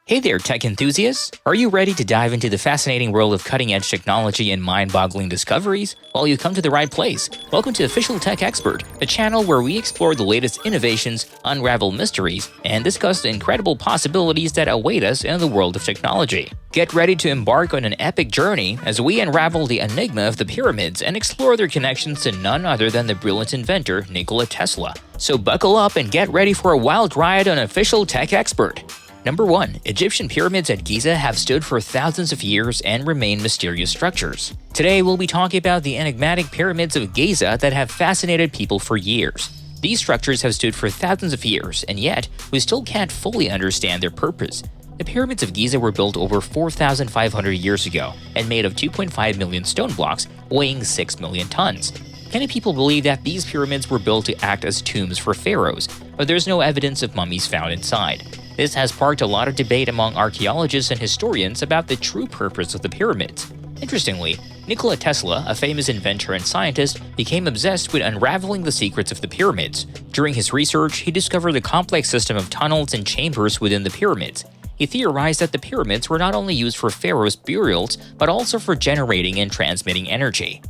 Hey there, tech enthusiasts! Are you ready to dive into the fascinating world of cutting-edge technology and mind-boggling discoveries? Well, you've come to the right place. Welcome to Official Tech Expert, a channel where we explore the latest innovations, unravel mysteries, and discuss the incredible possibilities that await us in the world of technology. Get ready to embark on an epic journey as we unravel the enigma of the pyramids and explore their connections to none other than the brilliant inventor Nikola Tesla. So buckle up and get ready for a wild ride on Official Tech Expert. Number 1. Egyptian pyramids at Giza have stood for thousands of years and remain mysterious structures. Today we'll be talking about the enigmatic pyramids of Giza that have fascinated people for years. These structures have stood for thousands of years, and yet we still can't fully understand their purpose. The pyramids of Giza were built over 4,500 years ago and made of 2.5 million stone blocks weighing 6 million tons. Many people believe that these pyramids were built to act as tombs for pharaohs, but there's no evidence of mummies found inside. This has sparked a lot of debate among archaeologists and historians about the true purpose of the pyramids. Interestingly, Nikola Tesla, a famous inventor and scientist, became obsessed with unraveling the secrets of the pyramids. During his research, he discovered the complex system of tunnels and chambers within the pyramids. He theorized that the pyramids were not only used for pharaohs' burials, but also for generating and transmitting energy.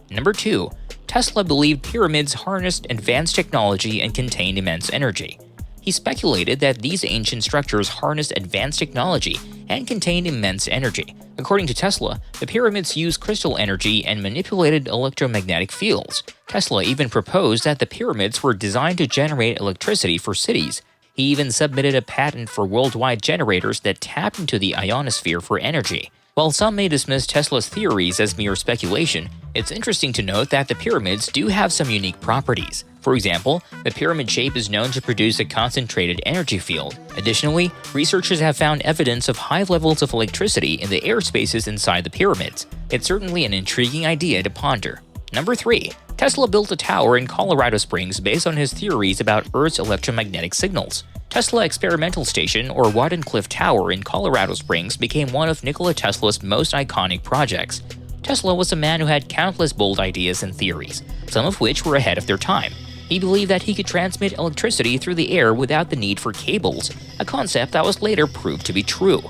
Number 2. Tesla believed pyramids harnessed advanced technology and contained immense energy. He speculated that these ancient structures harnessed advanced technology and contained immense energy. According to Tesla, the pyramids used crystal energy and manipulated electromagnetic fields. Tesla even proposed that the pyramids were designed to generate electricity for cities. He even submitted a patent for worldwide generators that tap into the ionosphere for energy. While some may dismiss Tesla's theories as mere speculation, it's interesting to note that the pyramids do have some unique properties. For example, the pyramid shape is known to produce a concentrated energy field. Additionally, researchers have found evidence of high levels of electricity in the air spaces inside the pyramids. It's certainly an intriguing idea to ponder. Number 3. Tesla built a tower in Colorado Springs based on his theories about Earth's electromagnetic signals. Tesla Experimental Station, or Wardenclyffe Tower in Colorado Springs, became one of Nikola Tesla's most iconic projects. Tesla was a man who had countless bold ideas and theories, some of which were ahead of their time. He believed that he could transmit electricity through the air without the need for cables, a concept that was later proved to be true.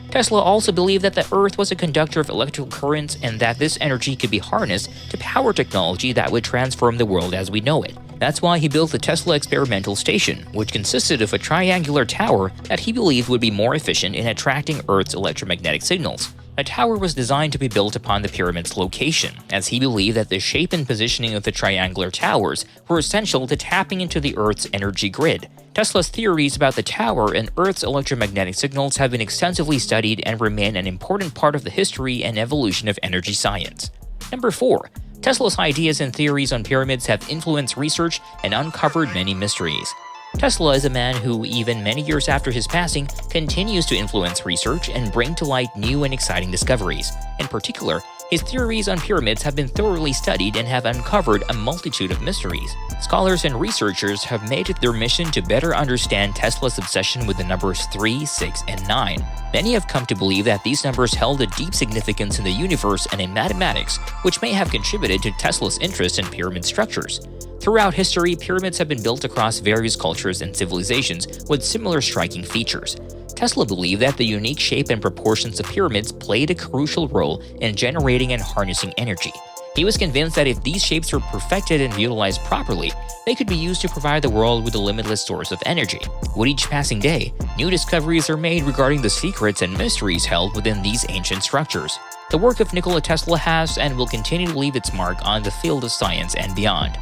Tesla also believed that the Earth was a conductor of electrical currents and that this energy could be harnessed to power technology that would transform the world as we know it. That's why he built the Tesla Experimental Station, which consisted of a triangular tower that he believed would be more efficient in attracting Earth's electromagnetic signals. The tower was designed to be built upon the pyramid's location, as he believed that the shape and positioning of the triangular towers were essential to tapping into the Earth's energy grid. Tesla's theories about the tower and Earth's electromagnetic signals have been extensively studied and remain an important part of the history and evolution of energy science. Number 4. Tesla's ideas and theories on pyramids have influenced research and uncovered many mysteries. Tesla is a man who, even many years after his passing, continues to influence research and bring to light new and exciting discoveries. In particular, his theories on pyramids have been thoroughly studied and have uncovered a multitude of mysteries. Scholars and researchers have made it their mission to better understand Tesla's obsession with the numbers 3, 6, and 9. Many have come to believe that these numbers held a deep significance in the universe and in mathematics, which may have contributed to Tesla's interest in pyramid structures. Throughout history, pyramids have been built across various cultures and civilizations with similar striking features. Tesla believed that the unique shape and proportions of pyramids played a crucial role in generating and harnessing energy. He was convinced that if these shapes were perfected and utilized properly, they could be used to provide the world with a limitless source of energy. With each passing day, new discoveries are made regarding the secrets and mysteries held within these ancient structures. The work of Nikola Tesla has and will continue to leave its mark on the field of science and beyond.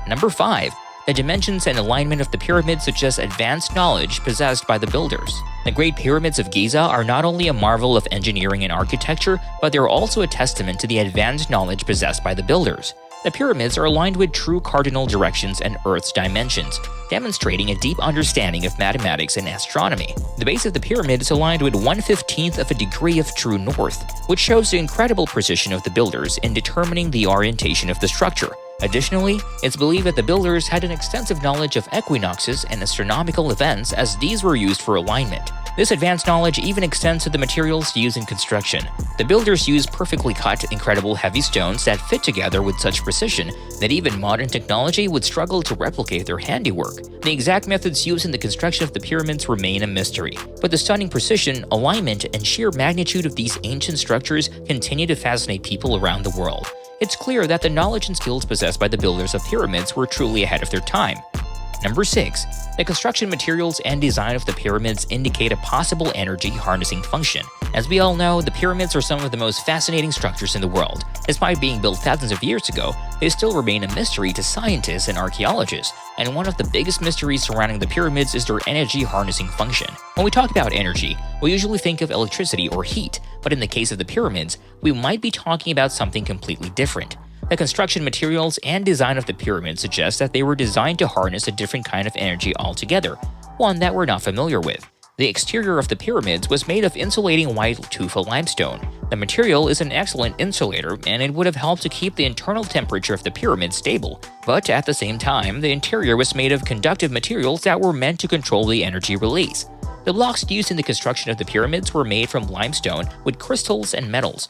Number 5. The dimensions and alignment of the pyramids suggest advanced knowledge possessed by the builders. The Great Pyramids of Giza are not only a marvel of engineering and architecture, but they're also a testament to the advanced knowledge possessed by the builders. The pyramids are aligned with true cardinal directions and Earth's dimensions, demonstrating a deep understanding of mathematics and astronomy. The base of the pyramid is aligned with 1/15th of a degree of true north, which shows the incredible precision of the builders in determining the orientation of the structure. Additionally, it's believed that the builders had an extensive knowledge of equinoxes and astronomical events, as these were used for alignment. This advanced knowledge even extends to the materials used in construction. The builders used perfectly cut, incredible heavy stones that fit together with such precision that even modern technology would struggle to replicate their handiwork. The exact methods used in the construction of the pyramids remain a mystery, but the stunning precision, alignment, and sheer magnitude of these ancient structures continue to fascinate people around the world. It's clear that the knowledge and skills possessed by the builders of pyramids were truly ahead of their time. Number 6. The construction materials and design of the pyramids indicate a possible energy harnessing function. As we all know, the pyramids are some of the most fascinating structures in the world. Despite being built thousands of years ago, they still remain a mystery to scientists and archaeologists. And one of the biggest mysteries surrounding the pyramids is their energy harnessing function. When we talk about energy, we usually think of electricity or heat, but in the case of the pyramids, we might be talking about something completely different. The construction materials and design of the pyramids suggest that they were designed to harness a different kind of energy altogether, one that we're not familiar with. The exterior of the pyramids was made of insulating white tufa limestone. The material is an excellent insulator, and it would have helped to keep the internal temperature of the pyramid stable. But at the same time, the interior was made of conductive materials that were meant to control the energy release. The blocks used in the construction of the pyramids were made from limestone with crystals and metals.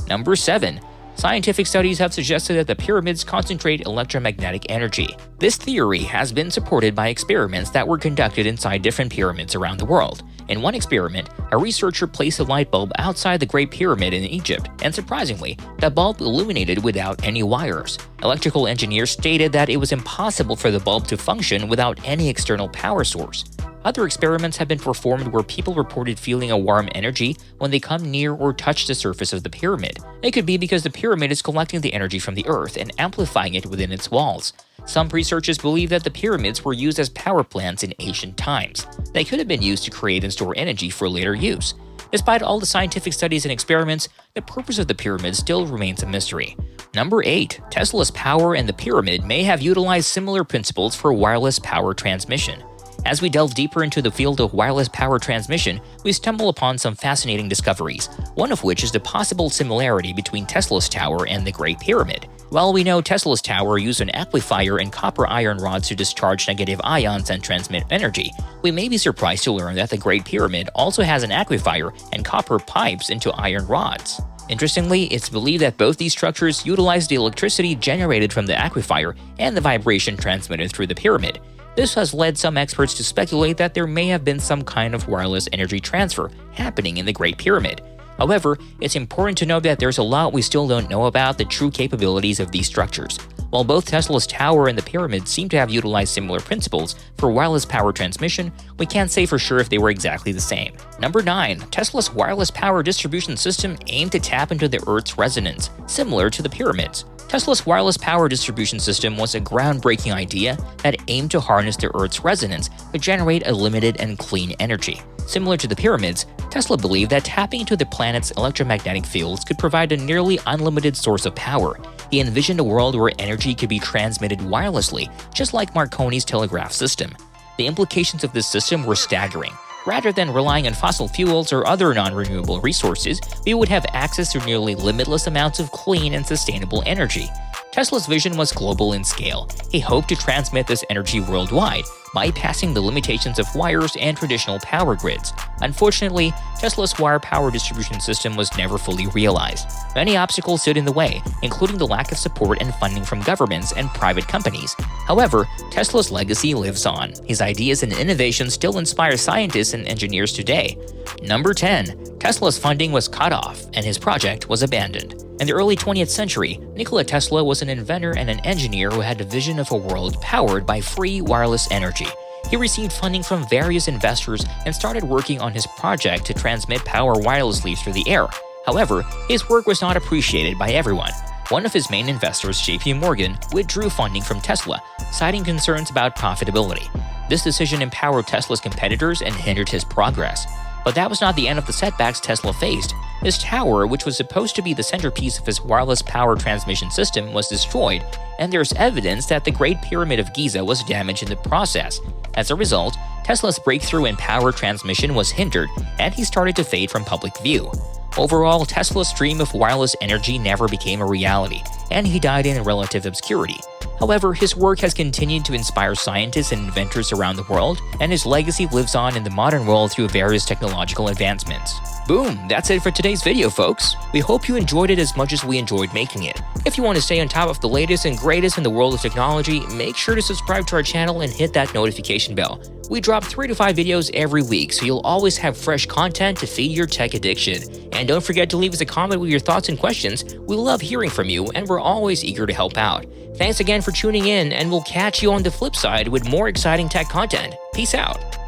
Number 7. Scientific studies have suggested that the pyramids concentrate electromagnetic energy. This theory has been supported by experiments that were conducted inside different pyramids around the world. In one experiment, a researcher placed a light bulb outside the Great Pyramid in Egypt, and surprisingly, the bulb illuminated without any wires. Electrical engineers stated that it was impossible for the bulb to function without any external power source. Other experiments have been performed where people reported feeling a warm energy when they come near or touch the surface of the pyramid. It could be because the pyramid is collecting the energy from the earth and amplifying it within its walls. Some researchers believe that the pyramids were used as power plants in ancient times. They could have been used to create and store energy for later use. Despite all the scientific studies and experiments, the purpose of the pyramid still remains a mystery. Number 8. Tesla's power and the pyramid may have utilized similar principles for wireless power transmission. As we delve deeper into the field of wireless power transmission, we stumble upon some fascinating discoveries, one of which is the possible similarity between Tesla's tower and the Great Pyramid. While we know Tesla's tower used an amplifier and copper iron rods to discharge negative ions and transmit energy, we may be surprised to learn that the Great Pyramid also has an amplifier and copper pipes into iron rods. Interestingly, it's believed that both these structures utilize the electricity generated from the aquifer and the vibration transmitted through the pyramid. This has led some experts to speculate that there may have been some kind of wireless energy transfer happening in the Great Pyramid. However, it's important to note that there's a lot we still don't know about the true capabilities of these structures. While both Tesla's tower and the pyramid seem to have utilized similar principles for wireless power transmission, we can't say for sure if they were exactly the same. Number 9. Tesla's wireless power distribution system aimed to tap into the Earth's resonance, similar to the pyramids. Tesla's wireless power distribution system was a groundbreaking idea that aimed to harness the Earth's resonance to generate a limited and clean energy. Similar to the pyramids, Tesla believed that tapping into the planet's electromagnetic fields could provide a nearly unlimited source of power. He envisioned a world where energy could be transmitted wirelessly, just like Marconi's telegraph system. The implications of this system were staggering. Rather than relying on fossil fuels or other non-renewable resources, we would have access to nearly limitless amounts of clean and sustainable energy. Tesla's vision was global in scale. He hoped to transmit this energy worldwide, bypassing the limitations of wires and traditional power grids. Unfortunately, Tesla's wire power distribution system was never fully realized. Many obstacles stood in the way, including the lack of support and funding from governments and private companies. However, Tesla's legacy lives on. His ideas and innovations still inspire scientists and engineers today. Number 10. Tesla's funding was cut off, and his project was abandoned. In the early 20th century, Nikola Tesla was an inventor and an engineer who had a vision of a world powered by free wireless energy. He received funding from various investors and started working on his project to transmit power wirelessly through the air. However, his work was not appreciated by everyone. One of his main investors, JP Morgan, withdrew funding from Tesla, citing concerns about profitability. This decision empowered Tesla's competitors and hindered his progress. But that was not the end of the setbacks Tesla faced. His tower, which was supposed to be the centerpiece of his wireless power transmission system, was destroyed, and there's evidence that the Great Pyramid of Giza was damaged in the process. As a result, Tesla's breakthrough in power transmission was hindered, and he started to fade from public view. Overall, Tesla's dream of wireless energy never became a reality, and he died in relative obscurity. However, his work has continued to inspire scientists and inventors around the world, and his legacy lives on in the modern world through various technological advancements. Boom, that's it for today's video, folks. We hope you enjoyed it as much as we enjoyed making it. If you want to stay on top of the latest and greatest in the world of technology, make sure to subscribe to our channel and hit that notification bell. We drop 3 to 5 videos every week, so you'll always have fresh content to feed your tech addiction. And don't forget to leave us a comment with your thoughts and questions. We love hearing from you, and we're always eager to help out. Thanks again for tuning in, and we'll catch you on the flip side with more exciting tech content. Peace out.